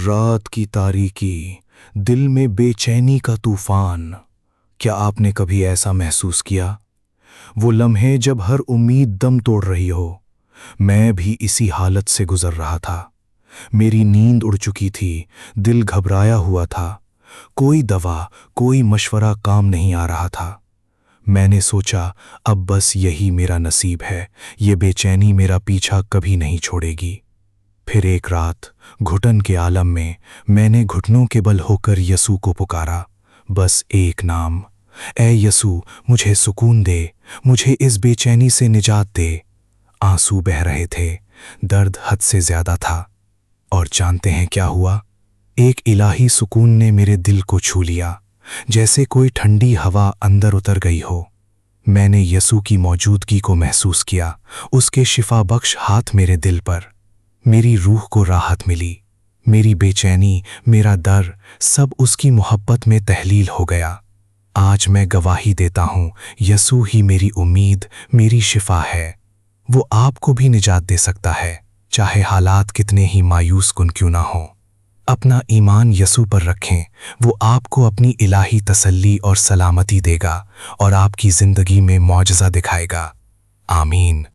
रात की तारीकी, दिल में बेचैनी का तूफान। क्या आपने कभी ऐसा महसूस किया? वो लम्हे जब हर उम्मीद दम तोड़ रही हो। मैं भी इसी हालत से गुजर रहा था। मेरी नींद उड़ चुकी थी, दिल घबराया हुआ था। कोई दवा, कोई मशवरा काम नहीं आ रहा था। मैंने सोचा, अब बस यही मेरा नसीब है, ये बेचैनी मेरा पीछा कभी नहीं छोड़ेगी। फिर एक रात घुटन के आलम में मैंने घुटनों के बल होकर यसू को पुकारा। बस एक नाम, ए यसू, मुझे सुकून दे, मुझे इस बेचैनी से निजात दे। आंसू बह रहे थे, दर्द हद से ज्यादा था। और जानते हैं क्या हुआ? एक इलाही सुकून ने मेरे दिल को छू लिया, जैसे कोई ठंडी हवा अंदर उतर गई हो। मैंने यसू की मौजूदगी को महसूस किया, उसके शिफा बख्श हाथ मेरे दिल पर। मेरी रूह को राहत मिली। मेरी बेचैनी, मेरा डर, सब उसकी मोहब्बत में तहलील हो गया। आज मैं गवाही देता हूँ, यसू ही मेरी उम्मीद, मेरी शिफा है। वो आपको भी निजात दे सकता है, चाहे हालात कितने ही मायूस कुन क्यों ना हो। अपना ईमान यसू पर रखें, वो आपको अपनी इलाही तसल्ली और सलामती देगा और आपकी जिंदगी में मौजज़ा दिखाएगा। आमीन।